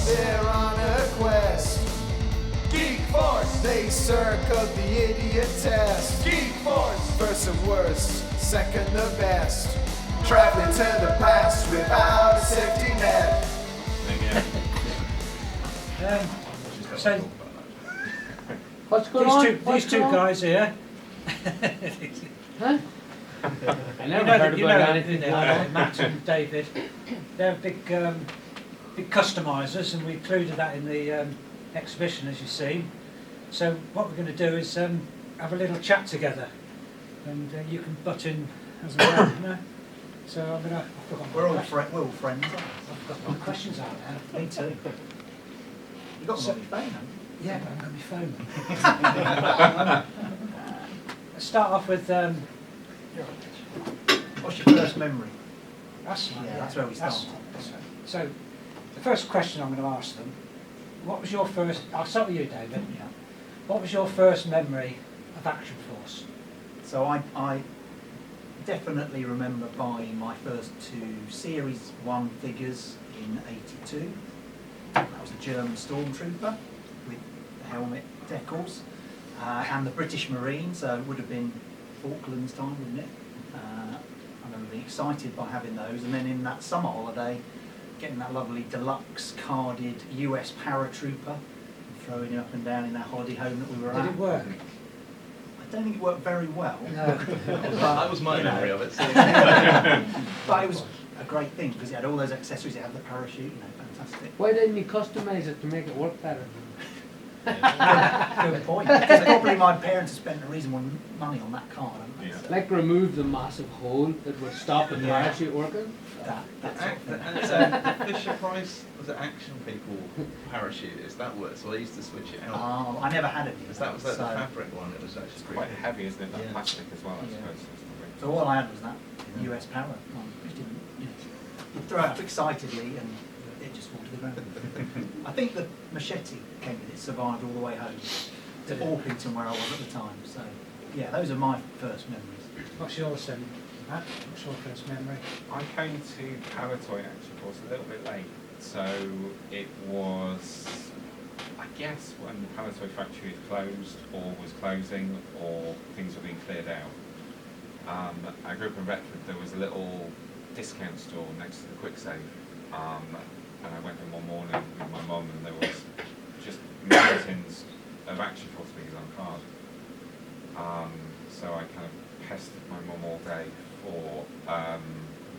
they're on a quest. Geek Force, they circled the idiot test. Geek Force, first and worst, second the best. Traveling to the past without a safety net. So, What's going on? these two guys here. Huh? I never heard about anything like that. Matt and David. They're big customisers, and we included that in the exhibition, as you see. So what we're going to do is have a little chat together, and you can butt in as well. You know? So I'm going to. We're all friends, aren't we? I've got my questions out there. Me too. You got them on your phone, haven't you? Yeah, but I'm going to be phoning. Let's start off with. What's your first memory? That's where we start. So, the first question I'm going to ask them, what was your first, I'll start with you, David. Yeah. What was your first memory of Action Force? So I definitely remember buying my first two Series 1 figures in '82. That was the German Stormtrooper with the helmet decals, and the British Marine, so it would have been Falklands time, wouldn't it? I remember being excited by having those, and then in that summer holiday, getting that lovely deluxe carded US paratrooper, and throwing it up and down in that holiday home that we were at. Did it work? I don't think it worked very well. No. That was my memory of it. So. But it was a great thing because it had all those accessories. It had the parachute, you know, fantastic. Why didn't you customise it to make it work better? Good point. Because probably my parents have spent a reasonable money on that car, haven't they? Yeah. So Like remove the massive hole that would stop the Yeah. parachute working? that sort of thing. And the Fisher Price was it Action People parachute? Is that what? So I used to switch it out. Oh, I never had any. Because that was like so, the fabric one. It was actually It's quite heavy, isn't it? That Yeah. plastic as well, I Yeah. suppose. so all I had was that US power one, which didn't, you know, you throw it up excitedly and it just fall to the ground. I think the machete came with it, survived all the way home to Orpington where I was at the time. So yeah, those are my first memories. What's yours then, Matt? What's your first memory? I came to Palitoy Action Force a little bit late, so it was, I guess, when the Palitoy factory had closed or was closing or things were being cleared out. I grew up in Retford. There was a little discount store next to the Quick Save, and I went in one morning with my mum, and there was just mountains of Action Force figures on card. So I kind of pestered my mum all day for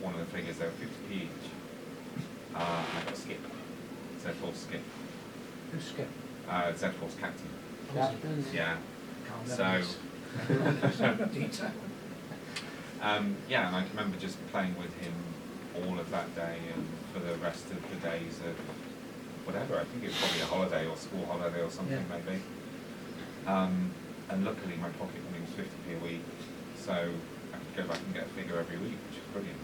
one of the figures. They were 50p each. I got Skip, Z-Force Skip, Who's Skip? Z-Force Captain. Captains. Yeah. Can't So, remember this. Detail. yeah, and I can remember just playing with him all of that day and for the rest of the days of whatever. I think it was probably a holiday or school holiday or something maybe. And luckily my pocket money was 50p a week, so I could go back and get a figure every week, which is brilliant.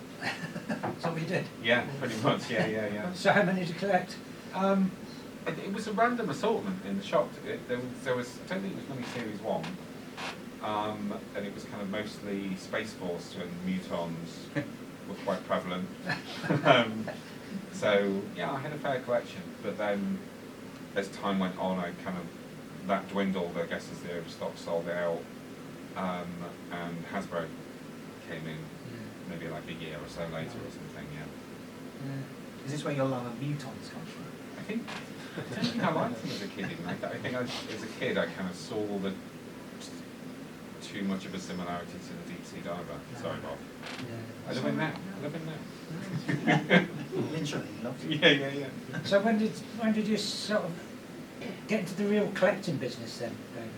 That's what we did. Yeah, pretty much, yeah. So how many did you collect? It was a random assortment in the shop. There was, I don't think it was many Series 1, and it was kind of mostly Space Force when Mutons were quite prevalent. So, yeah, I had a fair collection, but then as time went on, that dwindled, I guess, as the overstock sold out, and Hasbro came in maybe like a year or so later or something, Is this where your love of mutons comes from? I don't think I liked them as a kid even. I think as a kid I kind of saw too much of a similarity to the deep sea diver. Sorry, Bob. I love him now. Literally, loves it. Yeah. So when did you sort of get into the real collecting business then, David?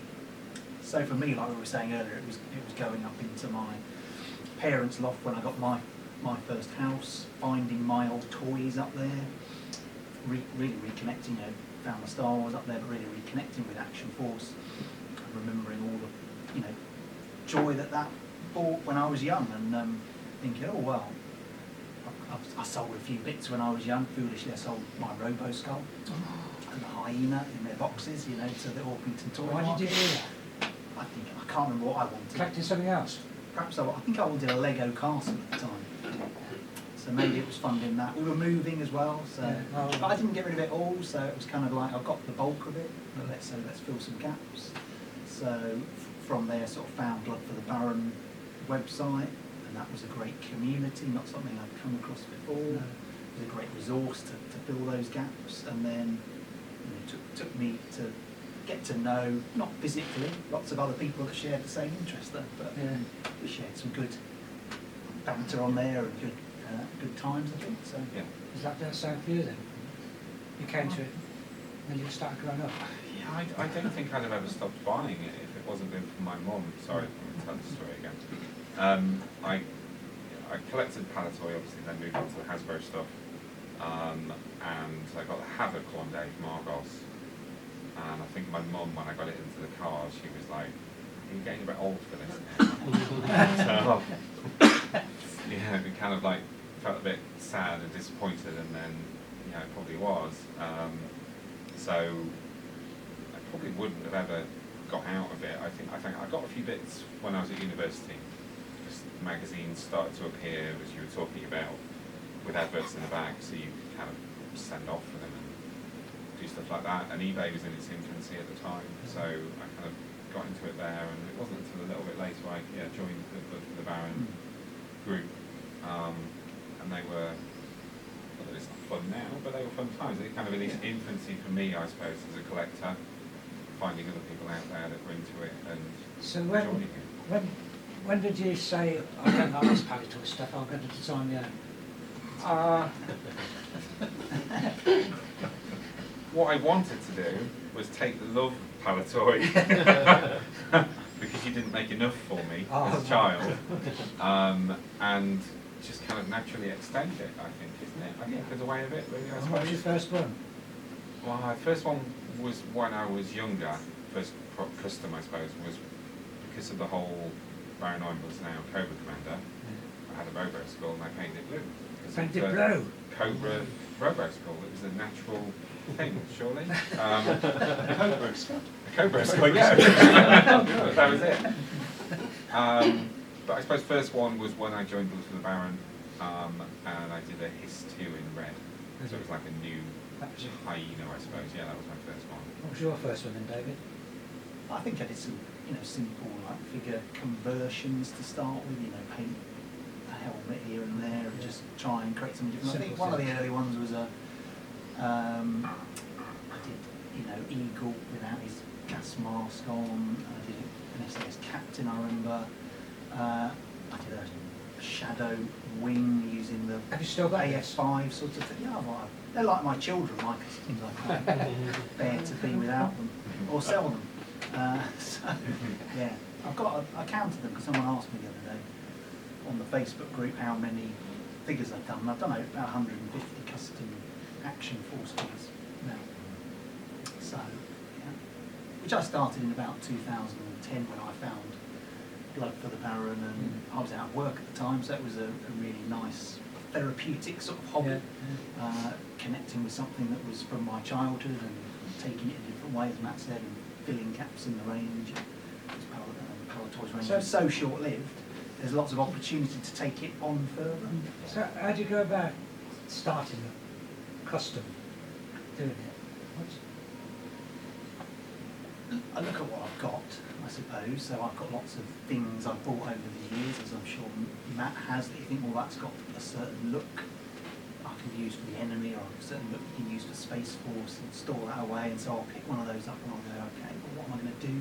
So for me, like we were saying earlier, it was going up into my parents' loft when I got my first house, finding my old toys up there, really reconnecting. You know, found my Star Wars up there, but really reconnecting with Action Force, and remembering all the joy that brought when I was young, and thinking, oh well, I sold a few bits when I was young. Foolishly, I sold my Robo Skull and the Hyena in their boxes, to the Orpington Toy Why Market. did you do that? I can't remember what I wanted. Collecting something else? Perhaps I think I wanted a Lego castle at the time. So So maybe it was funding that. We were moving as well, so Yeah. Oh. but I didn't get rid of it all. So it was kind of like I got the bulk of it. But let's fill some gaps. So from there, sort of found Blood for the Baron website, and that was a great community. Not something I'd come across before. No. It was a great resource to fill those gaps, and then took me to get to know, not physically, lots of other people that shared the same interest there, but Yeah. we shared some good banter on there and good times, I think. So Yeah. Is that the same for you then? You came to it when you started growing up? Yeah, I don't think I'd have ever stopped buying it if it wasn't been for my mum. Sorry, I'm going to tell the story again. I collected Palitoy, obviously, then moved on to the Hasbro stuff. And I got the Havoc one day from Argos. And I think my mum, when I got it into the car, she was like, "You're getting a bit old for this now." So, yeah, it kind of like felt a bit sad and disappointed, and then, yeah, it probably was. So I probably wouldn't have ever got out of it. I think I got a few bits when I was at university. Just magazines started to appear, as you were talking about, with adverts in the back, so you could kind of send off for them and do stuff like that. And eBay was in its infancy at the time, so I kind of got into it there, and it wasn't until a little bit later I joined the Baron group, and they were, well, it's not fun now, but they were fun times. It kind of in its infancy for me, I suppose, as a collector, finding other people out there that were into it and So joining it. when did you say, I don't like this Palitoy stuff, I'm going to design my own? What I wanted to do was take the love of Palitoy, because you didn't make enough for me as a child, and just kind of naturally extend it, I think, isn't it? I think there's a way of it, really, I What was your suppose. first one? Well, my first one was when I was younger. First custom, I suppose, was because of the whole Baron was now Cobra Commander. I had a Robo Skull and I painted it blue. Painted blue? Cobra Robo Skull. It was a natural thing, surely. Cobra Skull. A Cobra Skull, yeah. That was it. But I suppose first one was when I joined Blood for the Baron, and I did a Hiss 2 in red. So it was like a new hyena, I suppose. Yeah, that was my first one. What was your first one then, David? I think I did some, simple like figure conversions to start with. Paint a helmet here and there, and just try and create something different. I think one of the early ones was I did, Eagle without his gas mask on. I did an SAS Captain, I remember. I did a shadow wing using the Have you still got this? AF5 sort of thing. Yeah, they're like my children, my costumes. I can't bear to be without them or sell them. So, yeah, I counted them because someone asked me the other day on the Facebook group how many figures I've done. And I've done about 150 custom action force figures now. So, yeah, which I started in about 2010 when I found Blood for the Baron, and I was out of work at the time, so it was a really nice therapeutic sort of hobby, connecting with something that was from my childhood and taking it in a different way, as Matt said, and filling gaps in the range. Palitoy's range was so short-lived, there's lots of opportunity to take it on further. So how do you go about starting a custom, doing it? I look at what I've got, I suppose. So I've got lots of things I've bought over the years, as I'm sure Matt has, that you think, well, that's got a certain look I can use for the enemy, or a certain look you can use for Space Force, and store that away. And so I'll pick one of those up and I'll go, okay, well, what am I going to do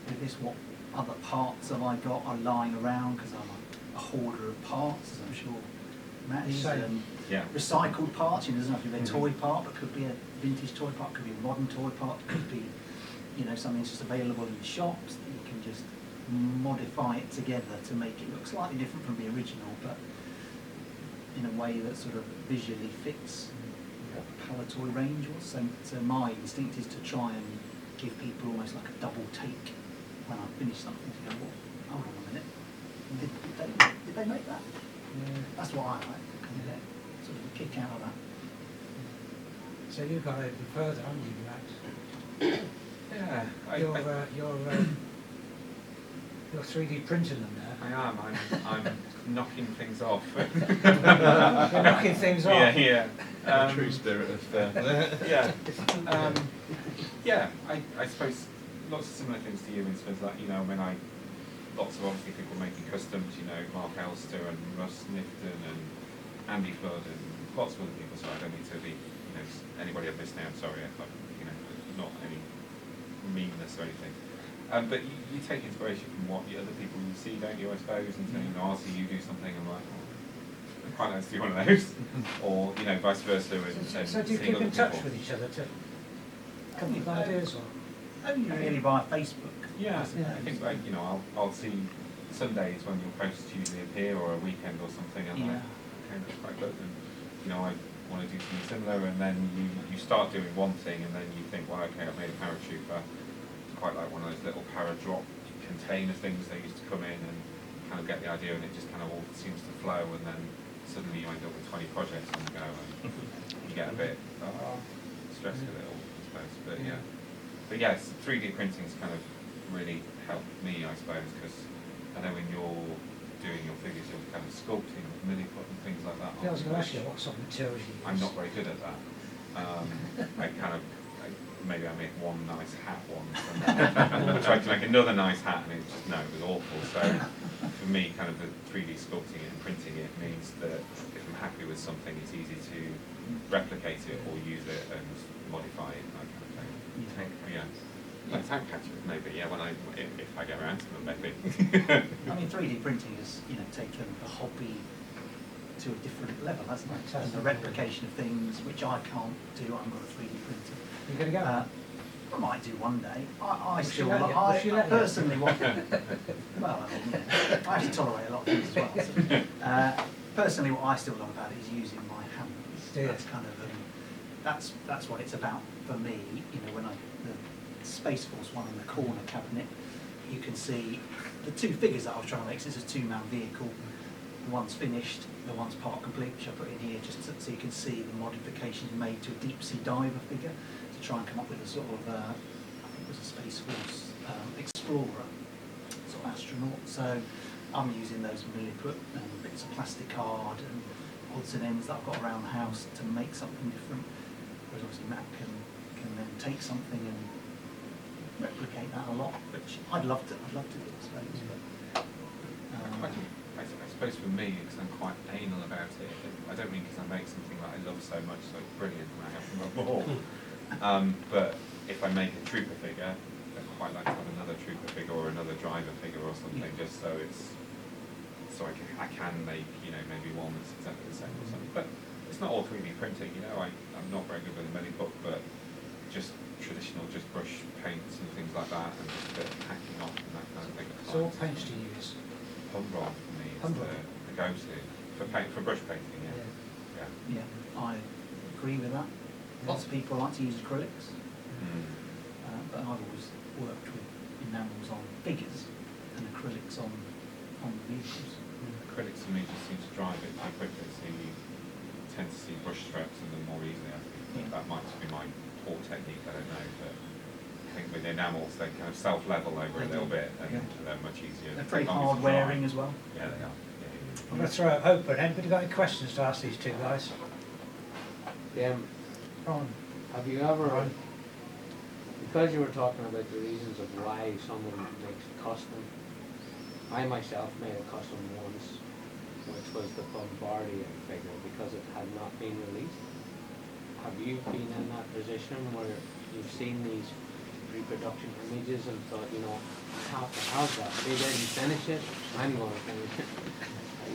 with this? What other parts have I got are lying around? Because I'm a hoarder of parts, as I'm sure Matt is. Yeah. Recycled parts, it doesn't have to be a toy part, but could be a vintage toy part, could be a modern toy part, could be something that's just available in shops that you can just modify it together to make it look slightly different from the original, but in a way that sort of visually fits what the Palitoy range was. So my instinct is to try and give people almost like a double take when I finish something, to go, well, hold on a minute, did they make that? Yeah. That's what I like, kind of get sort of a kick out of that. So you've gone even further, haven't you, Matt? Yeah. Your You're 3D printing them now. I am. I'm knocking things off. You're knocking things off. Yeah. The true spirit of Yeah. Yeah. I suppose lots of similar things to you in terms of that. You know, lots of obviously people making customs. You know, Mark Elster and Russ Nifton and Andy Flood and lots of other people. So I don't need to be, you know, anybody I've missed out. Sorry, you know, not any meanness or anything. But you take inspiration from what the other people you see, don't you, I suppose, and saying, you know, I'll see you do something, I'm like, oh, I'd quite like to do one of those. Or, you know, vice versa. And So do you seeing keep in other touch people. with each other to come up with ideas? Or? Only really via Facebook. Yeah, Yeah. I think, like, you know, I'll see Sundays when your posts usually appear, or a weekend or something, and Yeah. like, okay, that's quite good, and, you know, I want to do something similar, and then you start doing one thing, and then you think, well, okay, I've made a paratrooper. Quite like one of those little para-drop container things they used to come in and kind of get the idea, and it just kind of all seems to flow, and then suddenly you end up with 20 projects on the go, and you get a bit stressed with it all, I suppose. But yes, 3D printing's kind of really helped me, I suppose, because I know when you're doing your figures, you're kind of sculpting with milliput and things like that. Yeah, I was going to ask you what sort of materials you use. I'm not very good at that. Maybe I make one nice hat once, and I tried to make another nice hat, and it was awful. So for me, kind of the 3D sculpting it and printing it means that if I'm happy with something, it's easy to replicate it or use it and modify it, that kind of thing. Like tank patches, maybe. Yeah, if I get around to them, maybe. I mean, 3D printing has, you know, taken the hobby to a different level, hasn't it? And the replication of things which I can't do. I've got a 3D printer. You're going to go? I might do one day. I Will still, she let you? Will I she let you? personally want. Well, I mean, yeah, I have to tolerate a lot of things as well. So, personally, what I still love about it is using my hands. Yeah. That's kind of that's what it's about for me. You know, when the Space Force one in the corner cabinet, you can see the two figures that I was trying to make. So this is a two-man vehicle. The one's finished, the one's part complete, which I put in here just so you can see the modifications made to a deep sea diver figure to try and come up with a sort of, I think it was a Space Force explorer, sort of astronaut. So I'm using those milliput and bits of plastic card and odds and ends that I've got around the house to make something different. Whereas obviously Matt can then take something and replicate that a lot, which I'd love to do, I suppose. But, I suppose for me, because I'm quite anal about it, I don't mean because I make something that I love so much, so it's brilliant, and I have to love more. But if I make a trooper figure, I'd quite like to have another trooper figure or another driver figure or something, just so I can make, you know, maybe one that's exactly the same or something. But it's not all 3D printing, you know. I'm not very good with a milliput, but just traditional, just brush paints and things like that, and just a bit of hacking off and that kind of thing. So what paints do you use? Humbrol for me is Humbrol? the go-to for brush painting. Yeah. I agree with that. Lots of people like to use acrylics, but I've always worked with enamels on figures and acrylics on vehicles. Acrylics for me just seem to drive it too quickly, so you tend to see brush strokes in them more easily. I think that might just be my poor technique. I don't know, but I think with enamels they kind of self-level over a little bit, and they're much easier. They're pretty as long as hard it's dry. wearing as well. Yeah, they are. Yeah. I'm going to throw it open. Anybody got any questions to ask these two guys? Ron. Have you ever, because you were talking about the reasons of why someone makes a custom, I myself made a custom once, which was the Bombardier figure, because it had not been released. Have you been in that position where you've seen these reproduction images and thought, you know, I have to have that. They didn't finish it, I'm going to finish it.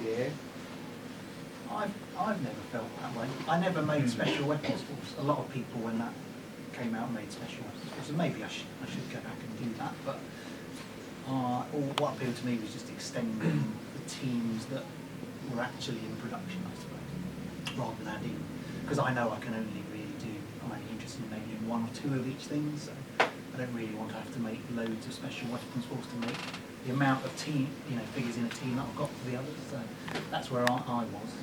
Yeah. I've never felt that way. I never made Special Weapons Force. A lot of people, when that came out, made Special Weapons Force. And maybe I should go back and do that. But what appealed to me was just extending the teams that were actually in production, I suppose, rather than adding. Because I know I can only really do. I'm only interested in maybe one or two of each thing. So I don't really want to have to make loads of Special Weapons Force to make the amount of team, figures in a team that I've got for the others. So that's where I was.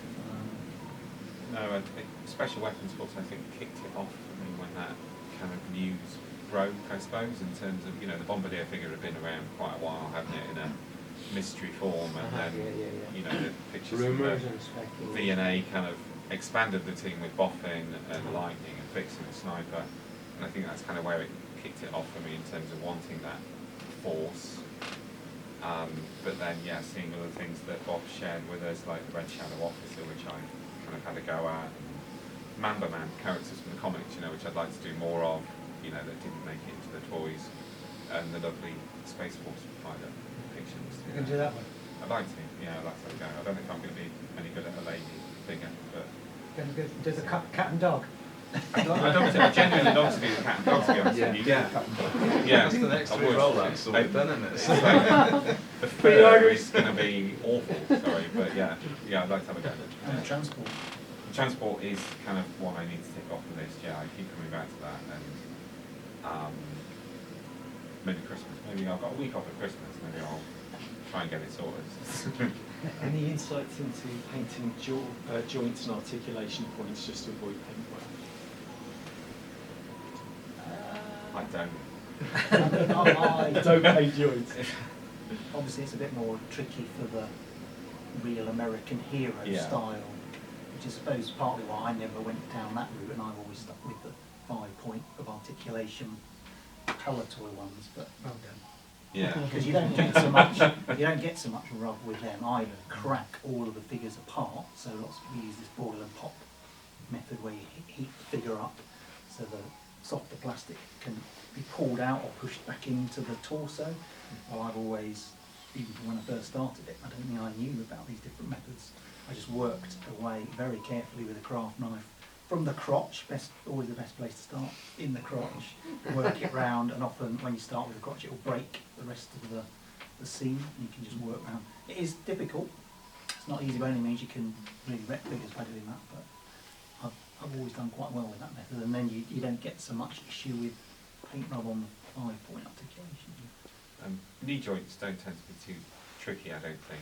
No, Special Weapons Force I think kicked it off for me when that kind of news broke, I suppose, in terms of, you know, the Bombardier figure had been around quite a while, hadn't it, in a mystery form, and then, you know, the pictures from Rumours and speculation. V&A kind of expanded the team with Boffin and Lightning and Vixen and Sniper, and I think that's kind of where it kicked it off for me in terms of wanting that force. But then, yeah, seeing other things that Bob shared with us, like the Red Shadow Officer, which I kind of had a go at, and Mamba Man characters from the comics, you know, which I'd like to do more of, you know, that didn't make it into the toys, and the lovely Space Force pilot pictures. You can do that one. I'd like to, yeah, I'd like to have a go. I don't think I'm going to be any good at a lady figure, but Going to do the cat and dog. I'd genuinely love to do the cat and dog, to be honest with you. Yeah. That's the next I three would. rollouts sorted, then, isn't it? So, the fur is going to be awful, sorry, but yeah, I'd like to have a go at it. And the transport. Transport is kind of what I need to tick off the list, yeah, I keep coming back to that, and maybe Christmas, maybe I've got a week off at Christmas, maybe I'll try and get it sorted. Any insights into painting joints and articulation points just to avoid paint I don't. wear? Don't paint joints. Obviously, it's a bit more tricky for the real American hero Yeah. style, which I suppose partly why I never went down that route, and I've always stuck with the 5-point of articulation Palitoy ones. But Well done. Yeah. because you don't get so much rub with them. I crack all of the figures apart, so lots of we use this boil and pop method where you heat the figure up so the softer plastic can be pulled out or pushed back into the torso. Well, I've always, even from when I first started it, I don't think I knew about these different methods. I just worked away very carefully with a craft knife from the crotch, always the best place to start, in the crotch, work it round, and often when you start with the crotch it will break the rest of the seam, and you can just work round. It is difficult, it's not easy by any means, you can really wreck figures by doing that, but I've always done quite well with that method, and then you don't get so much issue with paint rub on the 5-point articulation. Knee joints don't tend to be too tricky, I don't think,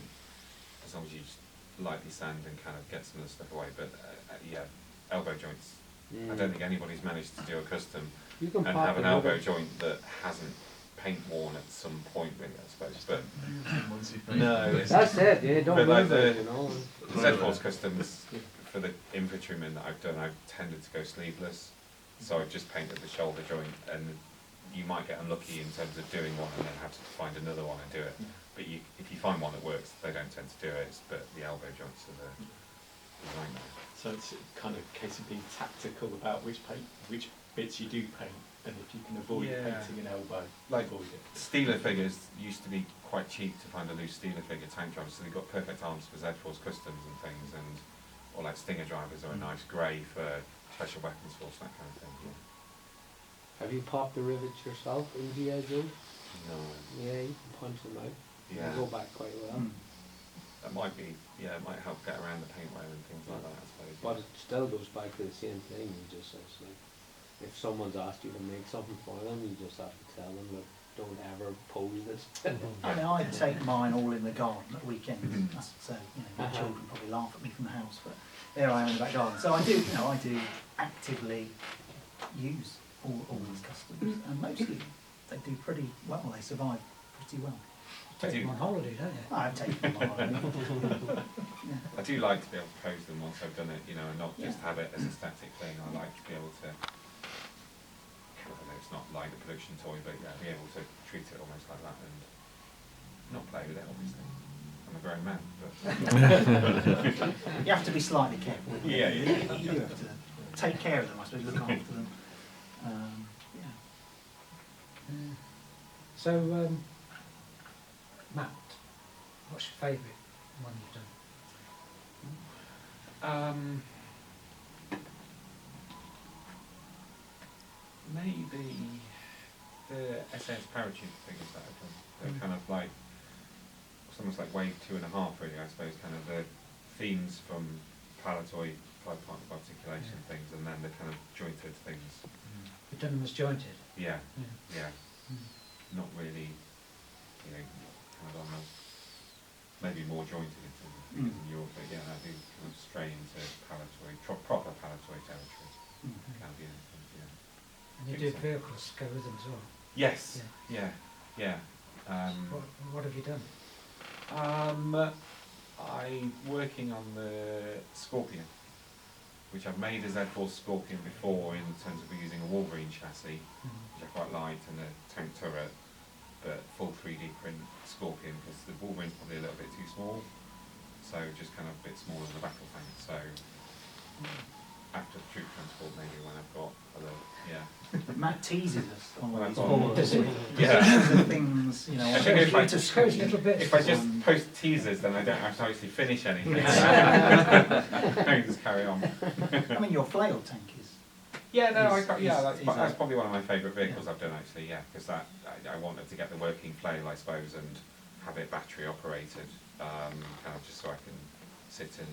as long as you just lightly sand and kind of get some of the stuff away, but yeah, elbow joints. I don't think anybody's managed to do a custom You can and pop have an it elbow over. joint that hasn't paint worn at some point, really, I suppose. But Once you've No, painted That's it, yeah, don't But like move it, the- you know. Z-Force customs for the infantrymen that I've done, I've tended to go sleeveless, so I've just painted the shoulder joint, and you might get unlucky in terms of doing one and then have to find another one and do it. But if you find one that works, they don't tend to do it. But the elbow joints are the nightmare. So it's a kind of case of being tactical about which bits you do paint, and if you can avoid Yeah. painting an elbow, Like avoid it. Steeler figures used to be quite cheap to find a loose Steeler figure tank drivers, so they've got perfect arms for Z-Force customs and things, or like Stinger drivers are a nice grey for Special Weapons Force, that kind of thing. Have you popped the rivets yourself in G.I. Joe? No. Yeah, you can punch them out. Yeah. They go back quite well. That might be, yeah, it might help get around the paintwear and things like that, I suppose. But it still goes back to the same thing. It's like, if someone's asked you to make something for them, you just have to tell them, look, don't ever pose this. I mean, I take mine all in the garden at weekends. So, my children probably laugh at me from the house, but there I am in the back garden. So I do actively use all these customs, and mostly they do pretty well. They survive pretty well. Take them on holiday, don't you? I've taken them on holiday. I do like to be able to pose them once I've done it, and not just have it as a static thing. I like to be able to, I don't know, it's not like the production toy, but yeah, be able to treat it almost like that and not play with it, obviously. I'm a grown man, but... You have to be slightly careful with them. Yeah, yeah. You have to take care of them, I suppose, look after them. So, Matt, what's your favourite one you've done? Maybe the SS parachute figures that I've done. They're kind of like, it's almost like wave 2.5 really, I suppose, kind of the themes from Palitoy 5-part articulation things, and then the kind of jointed things. You've done them as jointed? Yeah, Yeah. yeah. Not really, kind of on the, maybe more jointed in terms of figures in Europe, but yeah, I do kind of stray into Palitoy, proper Palitoy territory. Can be anything, yeah. And You do vehicles go with them as well. Yes. Yeah. What have you done? I'm working on the Scorpion, which I've made a Z-Force Scorpion before in terms of using a Wolverine chassis, which I quite liked, and a tank turret, but full 3D print Scorpion, because the Wolverine's probably a little bit too small, so just kind of a bit smaller than the battle tank. So after troop transport, maybe when I've got a little, Matt teases us on Well, all I've these got- boards. Does he? The things, you know, I think if I- Just shows little bits. if I just post teasers, then I don't have to actually finish anything. I can just carry on. I mean, your flail tank is. Yeah, no, Is- that's probably one of my favourite vehicles I've done actually. Yeah, because I wanted to get the working flail, I suppose, and have it battery operated, kind of just so I can sit and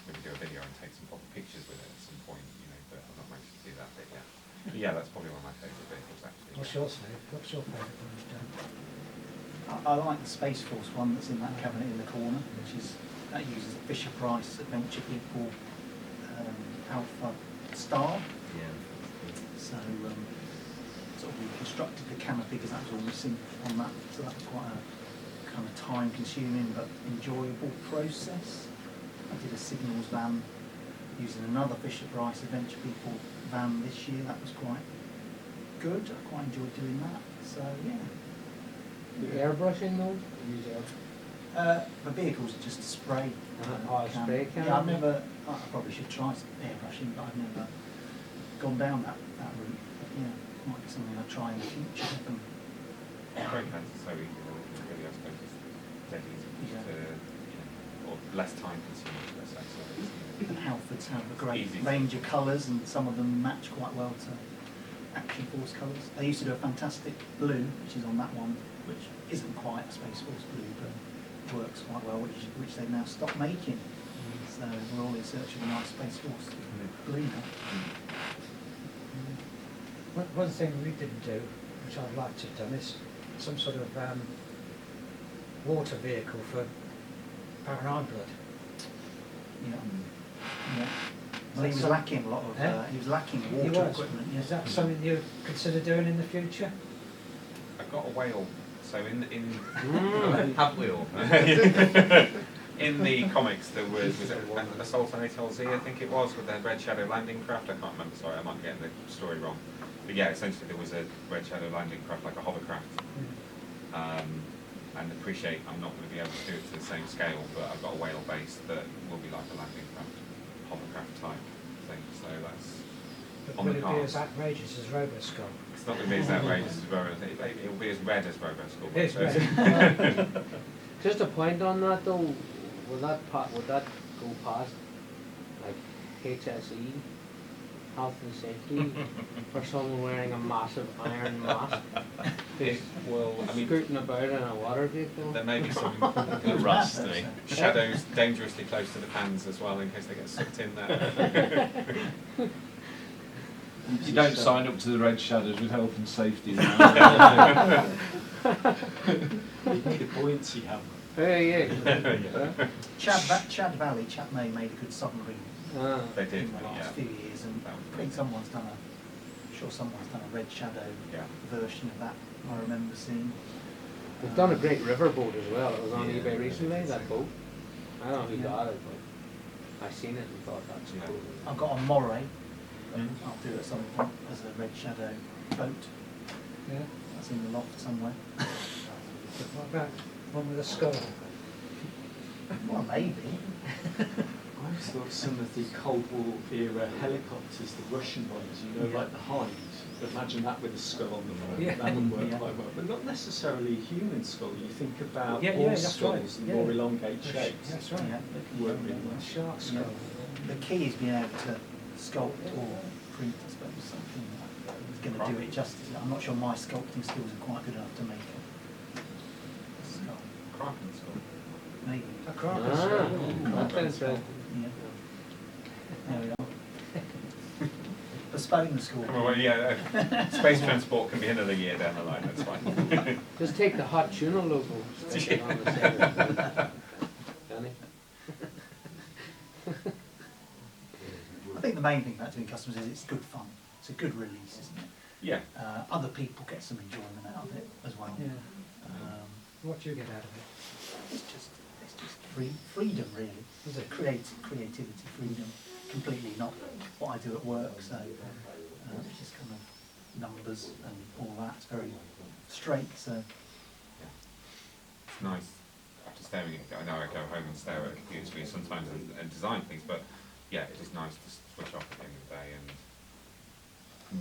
maybe do a video and take some proper pictures with it at some point, you know. But I've not managed to do that bit yet. But yeah, that's probably one of my favourite vehicles actually. What's your favourite one you've done? I like the Space Force one that's in that cabinet in the corner, that uses the Fisher Price Adventure People Alpha Star. Yeah. So sort of reconstructed the canopy because that was all missing on that. So that was quite a kind of time-consuming but enjoyable process. I did a signals van using another Fisher Price Adventure People van this year. That was quite good. I quite enjoyed doing that. So yeah. The airbrushing though? Use air. The vehicles are just a spray. Spray can. Yeah, I probably should try some airbrushing, but I've never gone down that route. But yeah, it might be something I'll try in the future. Spray cans are so easy, really, I suppose it's dead easy Yeah. to, you know, or less time consuming, let's say. So it's, And Halfords have a great Easy. range of colours, and some of them match quite well to Action Force colours. They used to do a fantastic blue, which is on that one, which isn't quite a Space Force blue, but works quite well, which they've now stopped making. So we're all in search of a nice Space Force blue now. One thing we didn't do, which I'd like to have done, is some sort of water vehicle for Power and Iron Blood. Yeah. Yeah. Well, he was So- lacking a lot of. He was lacking water was. equipment. Is that something you consider doing in the future? I've got a whale, so in Have we all? in the comics there was it Assault on Atoll Z, I think it was, with the Red Shadow landing craft. I can't remember, sorry, I might get the story wrong. But yeah, essentially there was a Red Shadow landing craft, like a hovercraft. And appreciate I'm not going to be able to do it to the same scale, but I've got a whale base that will be like a landing craft, hovercraft type thing. So that's But on will the it be cards. as outrageous as Roboskull? It's not going to be as outrageous as Robo. It will be as red as Robo Skull. It is so- red. Just a point on that though, would that go past like HSE, health and safety, for someone wearing a massive iron mask? It will. I mean, Scooting about in a water vehicle? there may be some Rusty. shadows dangerously close to the pans as well, in case they get sucked in there. You don't sign up to the Red Shadows with health and safety. You need a buoyancy hammer. Yeah. Chad Valley, Chad May made a good submarine They did, in the last yeah. few years, and I think someone's done a Red Shadow Yeah. version of that. I remember seeing. They've done a great riverboat as well. It was on Yeah, eBay recently, that exactly. boat. I don't know who Yeah. got it, but I seen it and thought that's Yeah. cool. I've got a moray. I'll do it at some point as a Red Shadow boat. Yeah. That's in the loft somewhere. What about one with a skull? Well, maybe. I always thought some of the Cold War era helicopters, the Russian ones, you know, Yeah. like the Hives, imagine that with a skull on the front, Yeah. that would work Yeah. quite well. But not necessarily a human skull, you think about Yeah, horse that's right. skulls, the Yeah. more elongate shapes. That's right. Yeah. Work really A well. shark skull. The key is being able to sculpt or print, I suppose, something that's going to do it justice. I'm not sure my sculpting skills are quite good enough to make a skull. Kraken skull. Maybe. A kraken skull. That's interesting. Yeah. There we are. Postpone the school. Well, yeah, space transport can be another year down the line. That's fine. Just take the hot tuna logo, stick it on the side. Johnny? I think the main thing about doing customs is it's good fun. it's a good release, isn't it? Yeah. Other people get some enjoyment out of it as well. Yeah. What do you get out of it? It's just freedom, really. Is it? Creativity, freedom. Completely not what I do at work. So it's just kind of numbers and all that. It's very straight. So It's nice after staring at it. I know I go home and stare at a computer screen sometimes and design things, but yeah, it is nice to switch off at the end of the day and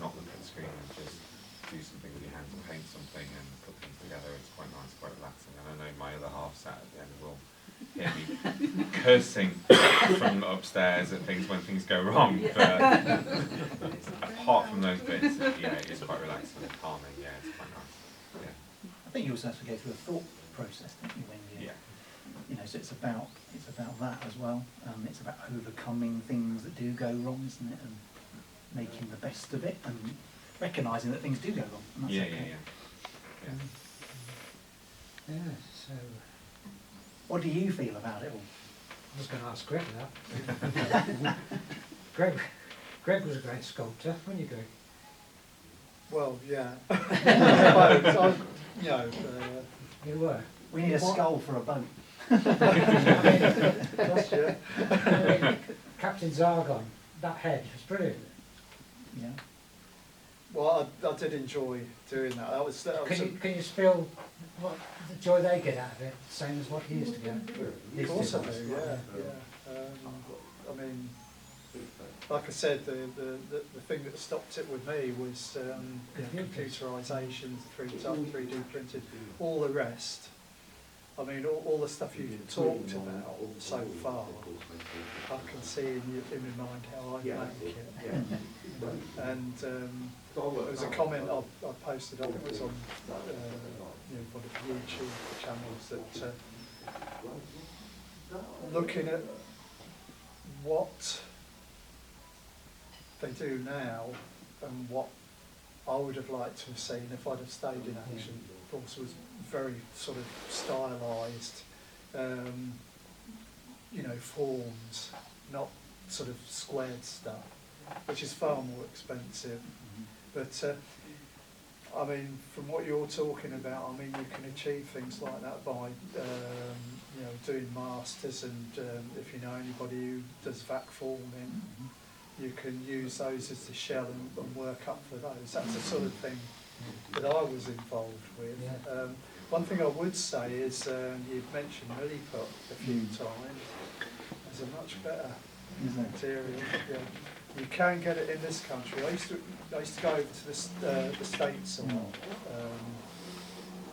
not look at the screen and just do something with your hands and paint something and put things together. It's quite nice, quite relaxing. And I know my other half sat at the end will hear me cursing from upstairs at things when things go wrong. But apart from those bits, yeah, it is quite relaxing and calming. Yeah, it's quite nice. Yeah. I think you also have to go through a thought process, don't you? When you, Yeah. you know, so it's about that as well. It's about overcoming things that do go wrong, isn't it? And making the best of it and recognising that things do go wrong. And that's Yeah, okay. Yeah, so What do you feel about it all? I was going to ask Greg that. Greg was a great sculptor, wasn't you, Greg? Well, yeah. I suppose, you know, You were. We need a What? skull for a boat. that's, yeah. Captain Zargon, that head was brilliant. Yeah. Well, I did enjoy doing that. That was Can you feel what the joy they get out of it, same as what he used to get? of course I do, yeah. I mean, like I said, the thing that stopped it with me was computerisation, 3D printed, all the rest. I mean, all the stuff you've talked about so far, I can see in my mind how I make it. And there was a comment I posted, I think it was on one of the YouTube channels, that looking at what they do now and what I would have liked to have seen if I'd have stayed in action, of course, was very sort of stylised, forms, not sort of squared stuff, which is far more expensive. But I mean, from what you're talking about, I mean, you can achieve things like that by doing masters, and if you know anybody who does vac forming, you can use those as the shell and work up for those. That's the sort of thing that I was involved with. One thing I would say is, you've mentioned Milliput a few times. It's a much better material. Yeah. You can get it in this country. I used to go over to the States a lot,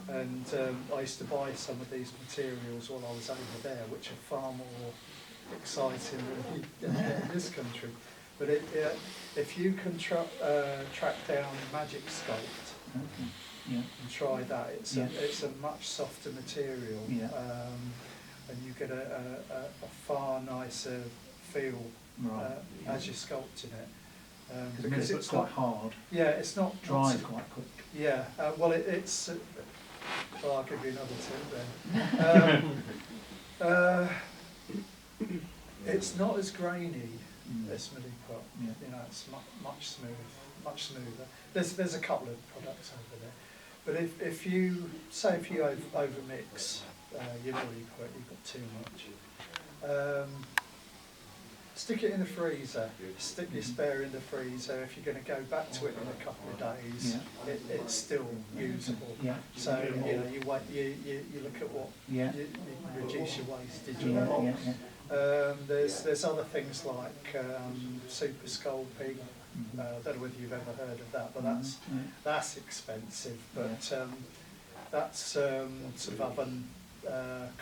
and I used to buy some of these materials while I was over there, which are far more exciting than in this country. But if you can track down Magic Sculpt and try that, it's a much softer material, and you get a far nicer feel as you're sculpting it. Because it's quite hard. Yeah, it's not dries quite quick. Yeah, well, it's. Well, I'll give you another tip then. It's not as grainy as Milliput. It's much smoother. There's a couple of products over there, but if you overmix your Milliput, you've got too much. Stick it in the freezer. Stick your spare in the freezer. If you're going to go back to it in a couple of days, it's still usable. So you look at what you reduce your wastage. There's other things like super sculpting. I don't know whether you've ever heard of that, but that's expensive. But that's sort of oven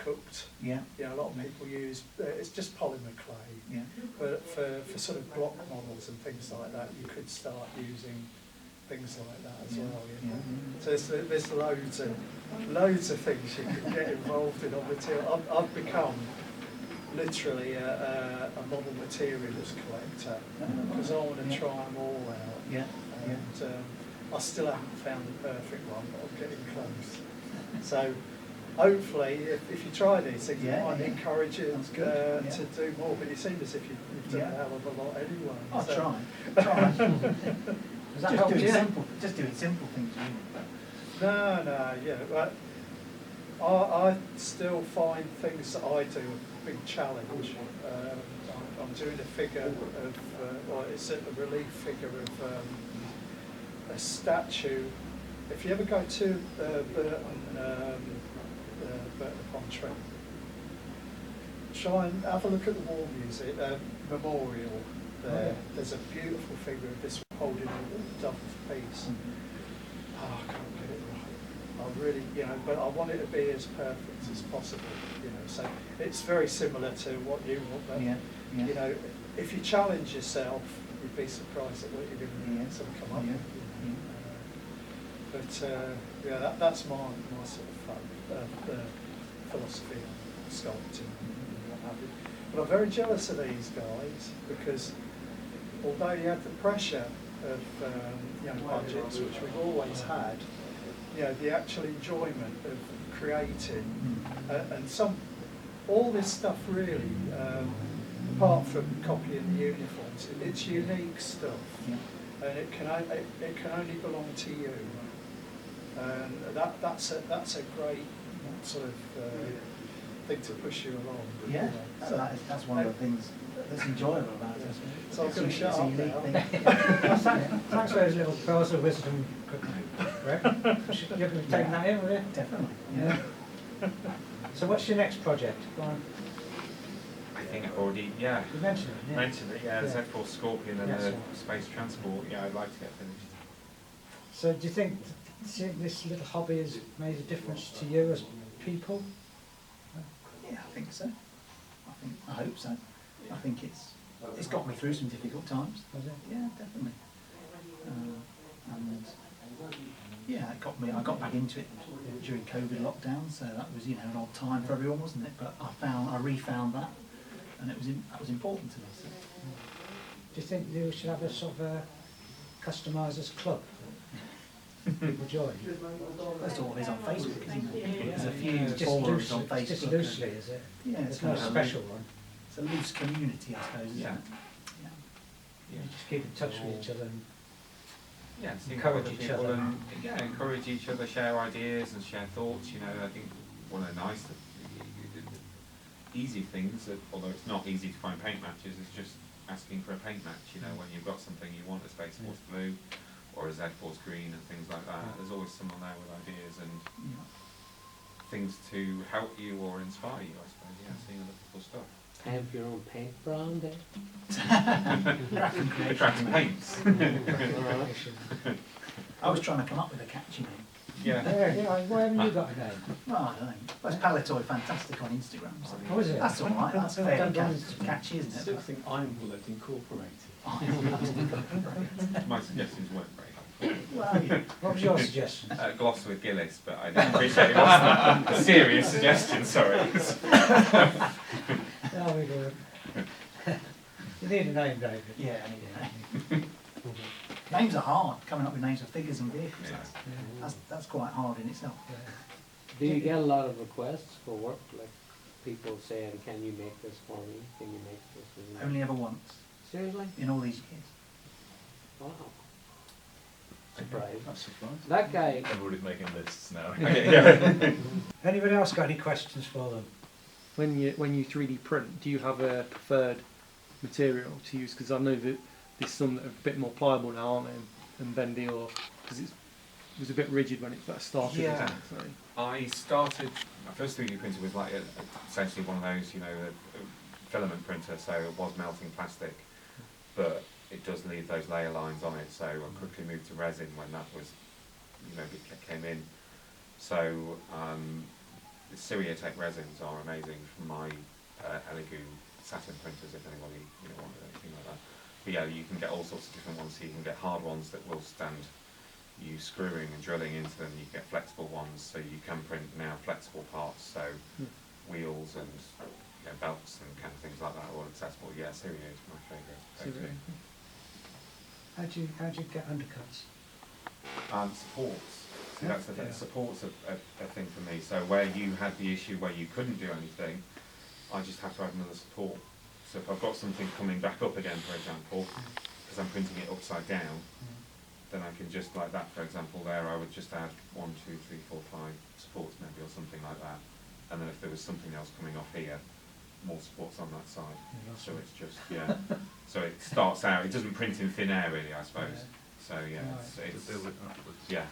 cooked. A lot of people use it's just polymer clay. But for sort of block models and things like that, you could start using things like that as well. So there's loads of things you can get involved in on material. I've become literally a model materials collector because I want to try them all out. And I still haven't found the perfect one, but I'm getting close. So hopefully, if you try these things, you might encourage you to do more. But you seem as if you've done a hell of a lot anyway. I'll so. try. Does that Just help doing you? just doing simple things, really. No, yeah, but I still find things that I do a big challenge. I'm doing a figure of, well, it's a relief figure of a statue. If you ever go to Burton-upon-Trent, try and have a look at the War Museum Memorial there. Yeah. There's a beautiful figure of this holding a dove piece. Oh, I can't get it right. I really, but I want it to be as perfect as possible, so it's very similar to what you want, but, Yeah. if you challenge yourself, you'd be surprised at what you're going to sort of come up Yeah. with. That's my sort of philosophy on sculpting and what have you. But I'm very jealous of these guys because although you have the pressure of budgets, which we've always had, the actual enjoyment of creating and all this stuff really, apart from copying the uniforms, it's unique stuff, and it can only belong to you, and that's a great sort of thing to push you along. Yeah, that's one of the things that's enjoyable about it. So I'm going to shut up now. Well, thanks for those little pearls of wisdom, Greg. You're going to be taking that in, will you? Definitely. Yeah. So what's your next project? Go on. I think I've already, You mentioned it, yeah. mentioned it, the Yeah. Z4 Scorpion and Yeah, the so- space transport, I'd like to get finished. So do you think this little hobby has made a difference to you as people? Yeah, I think so. I hope so. I think it's got me through some difficult times. Has it? Yeah, definitely. And yeah, it got me. I got back into it during COVID lockdown, so that was an odd time for everyone, wasn't it? But I refound that, and that was important to me. So. Do you think you should have a sort of a customisers club? People join? That's all it is on Facebook, isn't it? There's a few Just forums on loosely, Facebook. just loosely, is it? Yeah, It's it's not a kind of special one. It's a loose community, I suppose, isn't Yeah. it? You just keep in touch with each other. And See Encourage other each people other. and encourage each other, share ideas and share thoughts. I think one of the nice, easy things, although it's not easy to find paint matches, is just asking for a paint match. When you've got something you want, a Space Force blue or a Z Force green and things like that. There's always someone there with ideas and things to help you or inspire you, I suppose. Seeing other people's stuff. Have your own paint brand there? Attracting paints. I was trying to come up with a catchy name. Yeah. Why haven't you got a name? Well, I don't know. But it's Palitoy Fantastic on Instagram. So Oh, is it? that's all right. That's I've fairly done catchy, I isn't still it? think Iron Bullet Incorporated. My suggestions weren't very helpful. Well, yeah. What was your suggestion? Gloss with Gillis, but I didn't appreciate it wasn't a serious suggestion, sorry. Oh, we go. You need a name, David. Yeah, I need a name. Names are hard, coming up with names of figures and vehicles. Yeah. That's quite hard in itself. Do you get a lot of requests for work, like people saying, can you make this for me? Can you make this for me? Only ever once Seriously? in all these years. Wow. Surprised. That's surprising. That guy, Everybody's making lists now. Anybody else got any questions for them? When you 3D print, do you have a preferred material to use? Because I know that there's some that are a bit more pliable now, aren't they, and bendy, or because it was a bit rigid when it first started. Yeah. Wasn't it? So, I started, my first 3D printer was like essentially one of those, a filament printer, so it was melting plastic, but it does leave those layer lines on it, so I quickly moved to resin when that was, it came in. So the Seriatech resins are amazing from my Elegoo satin printers, if anybody wanted anything like that. But yeah, you can get all sorts of different ones. So you can get hard ones that will stand you screwing and drilling into them. You get flexible ones, so you can print now flexible parts, so wheels and belts and kind of things like that are all accessible. Yeah, Seria is my favourite. How'd you get undercuts? Supports. See, that's the thing. Support's a thing for me. So where you had the issue where you couldn't do anything, I just have to add another support. So if I've got something coming back up again, for example, because I'm printing it upside down, then just like that, for example, there, I would just add 1, 2, 3, 4, 5 supports maybe, or something like that. And then if there was something else coming off here, more supports on that side. So it's just, yeah. So it starts out, it doesn't print in thin air really, I suppose. So yeah, it's To build it upwards. yeah.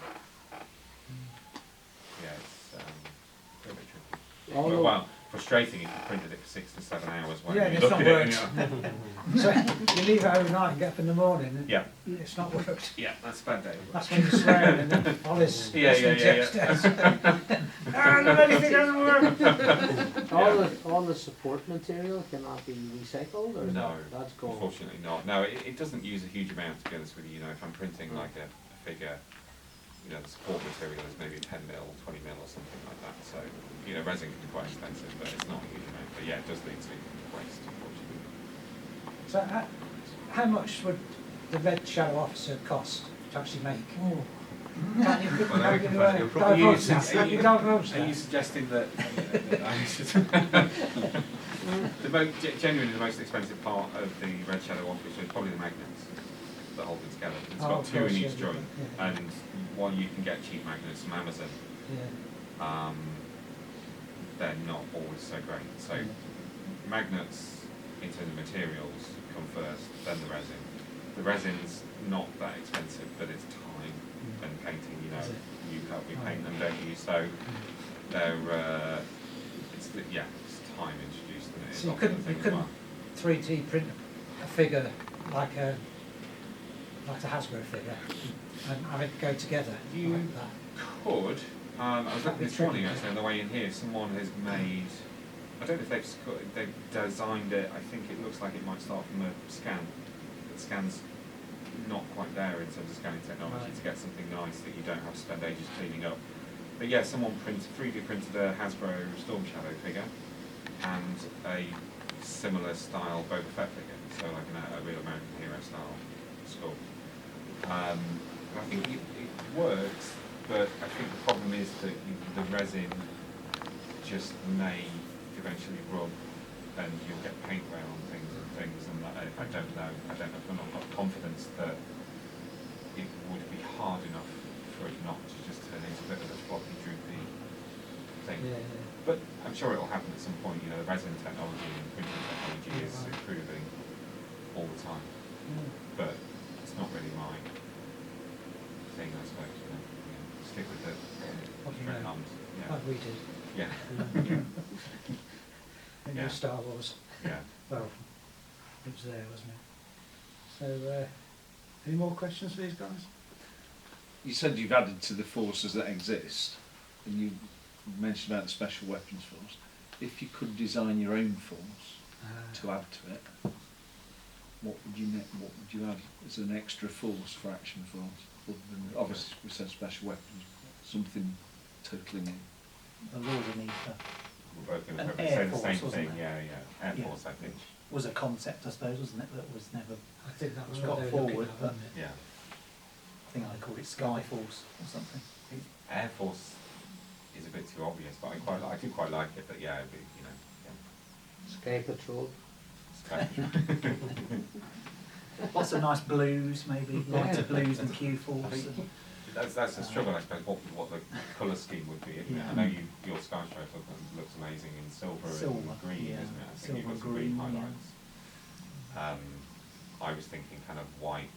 Yeah, it's a bit tricky. Although- Well, frustrating if you printed it for 6 to 7 hours when Yeah, you it's look not at it. worked. So you leave it overnight and get up in the morning and Yeah, it's not worked. yeah, that's a bad day. That's when you're swearing and then Ollie's Yeah, upstairs. I don't know anything doesn't work. All the support material cannot be recycled, or No, that's gone? unfortunately not. No, it doesn't use a huge amount, to be honest with you. You know, if I'm printing like a figure, you know, the support material is maybe 10 mil, 20 mil or something like that. So, you know, resin can be quite expensive, but it's not a huge amount. But yeah, it does lead to waste, unfortunately. So how much would the Red Shadow Officer cost to actually make? Can't you Well, I reckon that you'll probably divulge use that? it. Can't you divulge Are you that? suggesting that I should genuinely the most expensive part of the Red Shadow Officer is probably the magnets that hold it together. It's Oh, got of 2 course, in yeah, each joint, yeah. and while you can get cheap magnets from Amazon, Yeah. they're not always so great. So magnets in terms of materials come first, then the resin. The resin's not that expensive, but it's time and painting. You know, Is it? you help me paint them, don't you? So they're it's time introduced in it. So you couldn't 3D print a figure like a Hasbro figure and have it go together You like that. could. I was looking this morning tricky. actually on the way in here. Someone has made. I don't know if they've designed it. I think it looks like it might start from a scan. The scan's not quite there in terms of scanning technology Right. to get something nice that you don't have to spend ages cleaning up. But yeah, someone 3D printed a Hasbro Storm Shadow figure and a similar style Boba Fett figure, so like a real American hero style sculpt. I think it works, but I think the problem is that the resin just may eventually rub and you'll get paint wear on things and I don't know, I've not got confidence that it would be hard enough for it not to just turn into a bit of a floppy, droopy thing. Yeah, But I'm sure it'll happen at some point. You know, the resin technology and printing technology is improving all the time. But it's not really my thing, I suppose. You know, stick with the What do you straight know? arms. Yeah. Like we did Yeah. in Yeah. your Star Wars. Yeah. Well, it was there, wasn't it? So, any more questions for these guys? You said you've added to the forces that exist, and you mentioned about the Special Weapons Force. If you could design your own force to add to it, what would you add as an extra force for Action Force? Other than, obviously, we said Special Weapons, something totally new. The Lord of Ether We're both going to An probably Air say the Force, same wasn't thing. it? Yeah. Air Yeah. Force, I think. was a concept, I suppose, wasn't it? That was never. I think that was Got what they were forward, looking at, but- wasn't it? Yeah. I think I called it Sky Force or something. Air Force is a bit too obvious, but I do quite like it. But yeah, it'd be, you know, Sky Patrol. yeah. Lots of nice blues, maybe lighter blues than Q Force. and- That's the struggle, I suppose. What the colour scheme would be. Isn't it? I know your Sky Stripe looks amazing in silver Silver, and green, yeah. isn't it? I think Silver you've got and some green green, yeah. highlights. I was thinking kind of white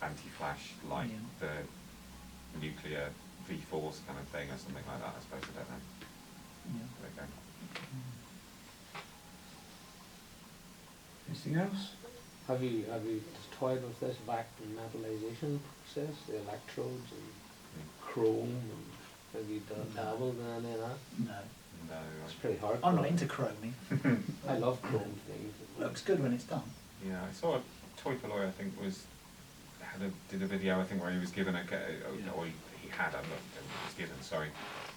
anti-flash, like Yeah. the nuclear V-Force kind of thing, or something like that. I suppose I don't know. Yeah. There you go. Anything else? Have you just toyed with this vacuum metallization process, the electrodes and chrome, and have you dabbled in any of that? No, No, It's pretty hard. I'm not into chroming. I love chrome things. Looks good when it's done. yeah, I saw a toy Palitoy, I think, did a video, I think, where he was given or he had, I'm not, he was given, sorry,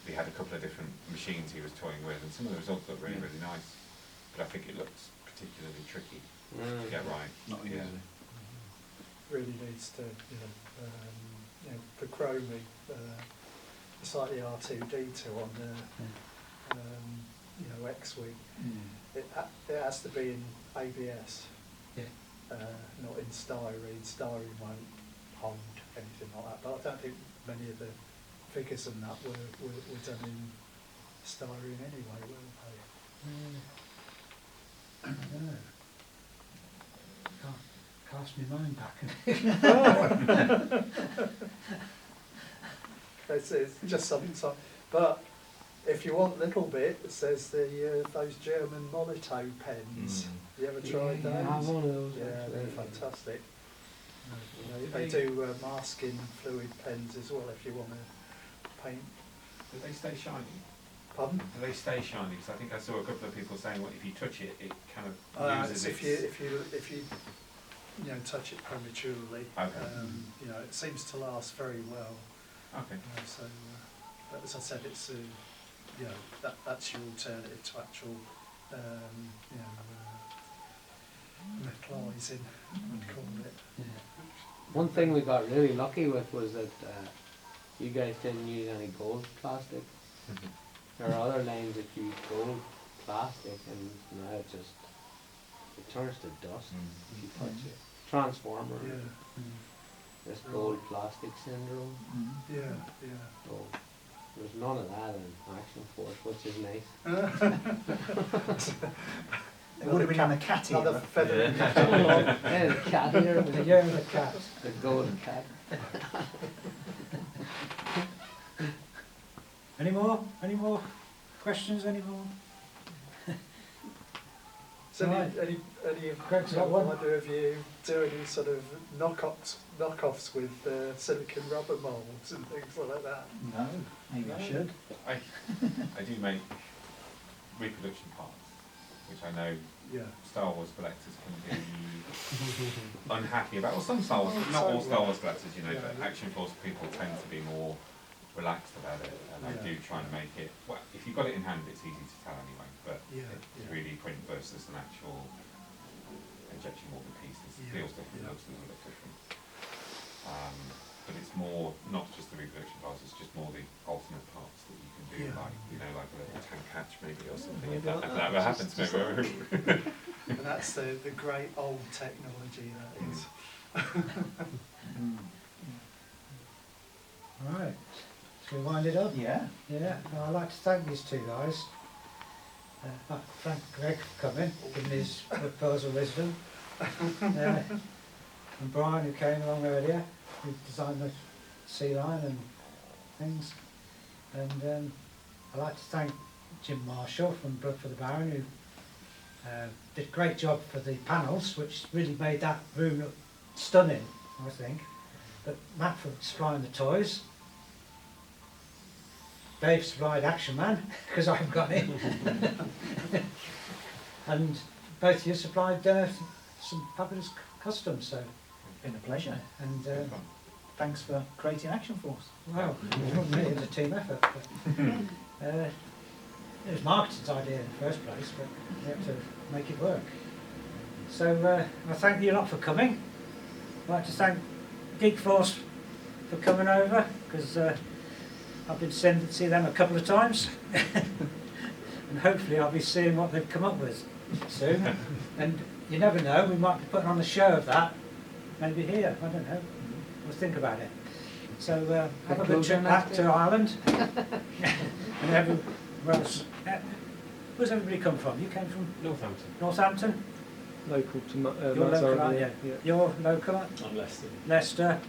he had a couple of different machines he was toying with, and some of the results looked really, really nice, but I think it looks particularly tricky to get right. Not Yeah. easy. Really needs to, for chroming, it's like the R2D2 on the, X-Wing. It has to be in ABS, Yeah. not in styrene. Styrene won't hold anything like that, but I don't think many of the figures and that were done in styrene anyway, weren't they? I don't know. Can't cast my mind back. It's just something. But if you want a little bit, it says those German Molito pens. You ever tried those? I have one of those. Yeah, actually. they're fantastic. They do masking fluid pens as well if you want to paint. Do they stay shiny? Pardon? Do they stay shiny? Because I think I saw a couple of people saying, well, if you touch it, it kind of loses If you touch it prematurely, Okay. it seems to last very well. Okay. But as I said, it's that's your alternative to actual metallizing, I'd call it. One thing we got really lucky with was that you guys didn't use any gold plastic. There are other lanes that use gold plastic, and now it turns to dust if you touch it. Transformer. Yeah. This gold plastic syndrome. Yeah. So there's none of that in Action Force, which is nice. It would have been on a cat Another era. feather in the Yeah, the cat here, The year of the cat. the gold cat. Any more? Any more questions? Any more? So Right. any Greg's got one. idea of you do any sort of knockoffs with silicon rubber moulds and things like that? No, maybe I should. I do make reproduction parts, which I know Yeah. Star Wars collectors can be unhappy about. Well, some Star Wars, not all Star Wars collectors, but Action Force people tend to be more relaxed about it, and I do try and make it. Well, if you've got it in hand, it's easy to tell anyway. But it's 3D print versus an actual injection molded piece. It feels different, looks a little bit different. But it's more not just the reproduction parts; it's just more the alternate parts that you can do, like like a little tank hatch maybe or something. If that ever happens to me. And that's the great old technology that is. Right. Shall we wind it up? Yeah. Yeah. Well, I'd like to thank these two guys. Thank Greg for coming, giving his proposal wisdom. And Brian, who came along earlier, who designed the sea line and things. And I'd like to thank Jim Marshall from Blood for the Baron, who did a great job for the panels, which really made that room look stunning, I think. But Matt for supplying the toys. Dave supplied Action Man, because I haven't got it. And both of you supplied some fabulous customs, so. Been a pleasure. And Thanks for creating Action Force. well, it wasn't me, it was a team effort. But, it was marketing's idea in the first place, but we had to make it work. So I thank you lot for coming. I'd like to thank Geek Force for coming over, because I've been sent to see them a couple of times. And hopefully I'll be seeing what they've come up with soon. And you never know, we might be putting on a show of that, maybe here, I don't know. We'll think about it. So have a good trip back to Ireland. And everywhere else. Where's everybody come from? You came from Northampton. Northampton? Local to You're local, aren't you? Yeah. You're local? I'm Leicester. Leicester?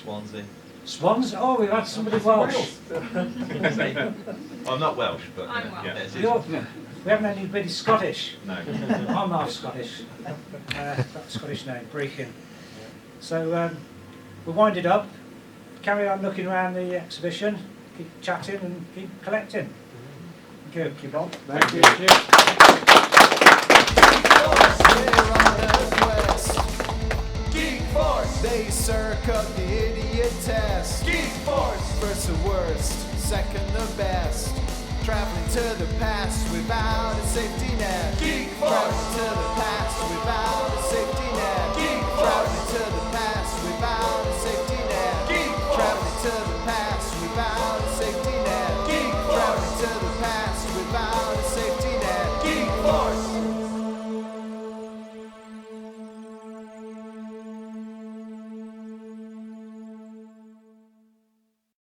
Swansea. Swans? Oh, we've had somebody Welsh. I'm not Welsh, but I'm Welsh. yeah, it is. We haven't had anybody Scottish. No. I'm half Scottish. That Scottish name, Brechin. So we'll wind it up. Carry on looking around the exhibition. Keep chatting and keep collecting. Thank you, Bob. Thank you. Geek Force, they circle the idiot test. Geek Force, first the worst, second the best. Traveling to the past without a safety net. Geek